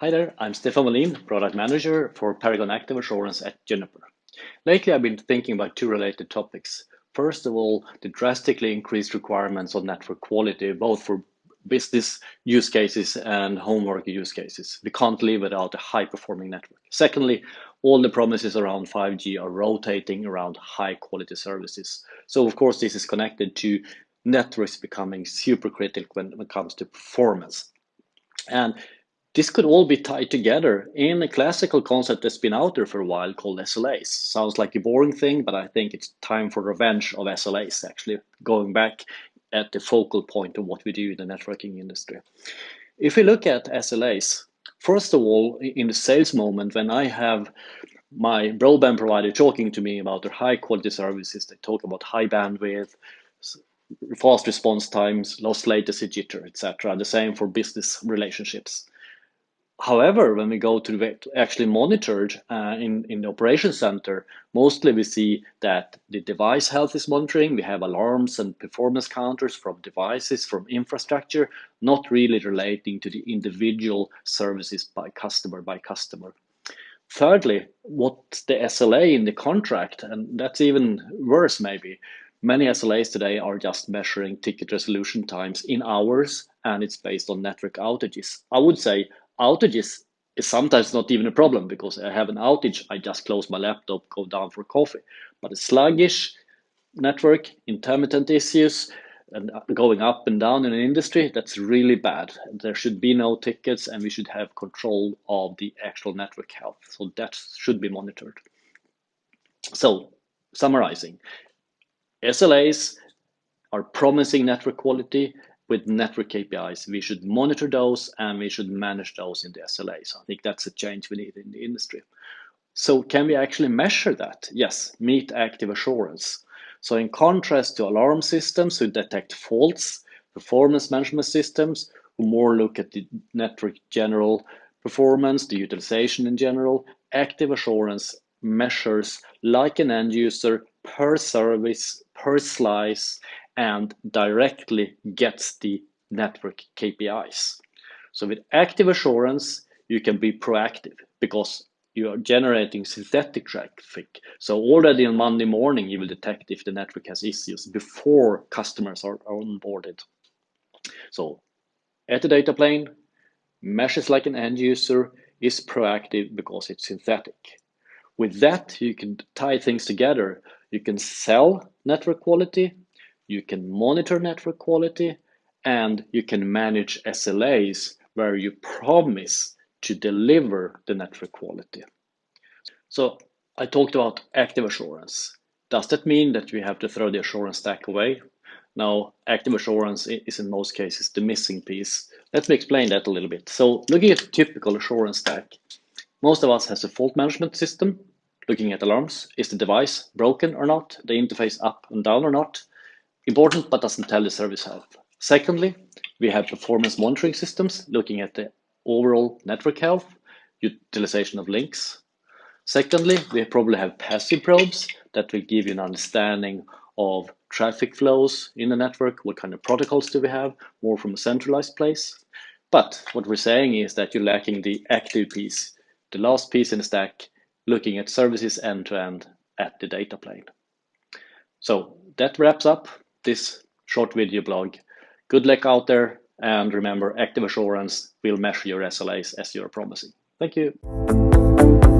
Hi there, I'm Stefan Vallin, Product Manager for Paragon Active Assurance at Juniper. Lately, I've been thinking about two related topics. First of all, the drastically increased requirements on network quality, both for business use cases and home work use cases. We can't live without a high-performing network. Secondly, all the promises around 5G are rotating around high-quality services. So, of course, this is connected to networks becoming super critical when it comes to performance. And this could all be tied together in a classical concept that's been out there for a while called SLAs. Sounds like a boring thing, but I think it's time for revenge of SLAs, actually, going back at the focal point of what we do in the networking industry. If we look at SLAs, first of all, in the sales moment, when I have my broadband provider talking to me about their high quality services, they talk about high bandwidth, fast response times, low latency, jitter, etc. The same for business relationships. However, when we go to the actually monitored in the operation center, mostly we see that the device health is monitoring. We have alarms and performance counters from devices, from infrastructure, not really relating to the individual services by customer by customer. Thirdly, what's the SLA in the contract? And that's even worse, maybe. Many SLAs today are just measuring ticket resolution times in hours, and it's based on network outages. I would say outages is sometimes not even a problem because I have an outage, I just close my laptop, go down for coffee. But a sluggish network, intermittent issues, and going up and down in an industry, that's really bad. There should be no tickets and we should have control of the actual network health. So that should be monitored. So summarizing, SLAs are promising network quality with network KPIs. We should monitor those and we should manage those in the SLAs. I think that's a change we need in the industry. So can we actually measure that? Yes, meet active assurance. So in contrast to alarm systems who detect faults, performance management systems who more look at the network general performance, the utilization in general, active assurance measures like an end user per service, per slice, and directly gets the network KPIs. So with active assurance, you can be proactive because you are generating synthetic traffic. So already on Monday morning, you will detect if the network has issues before customers are onboarded. So at the data plane, measures like an end user is proactive because it's synthetic. With that, you can tie things together. You can sell network quality, you can monitor network quality, and you can manage SLAs where you promise to deliver the network quality. So I talked about active assurance. Does that mean that we have to throw the assurance stack away? No, active assurance is in most cases the missing piece. Let me explain that a little bit. So looking at a typical assurance stack, most of us has a fault management system, looking at alarms. Is the device broken or not? The interface up and down or not? Important, but doesn't tell the service health. Secondly, we have performance monitoring systems, looking at the overall network health, utilization of links. Secondly, we probably have passive probes that will give you an understanding of traffic flows in the network, what kind of protocols do we have, more from a centralized place. But what we're saying is that you're lacking the active piece, the last piece in the stack, looking at services end to end at the data plane. So that wraps up this short video blog. Good luck out there, and remember, active assurance will measure your SLAs as you're promising. Thank you.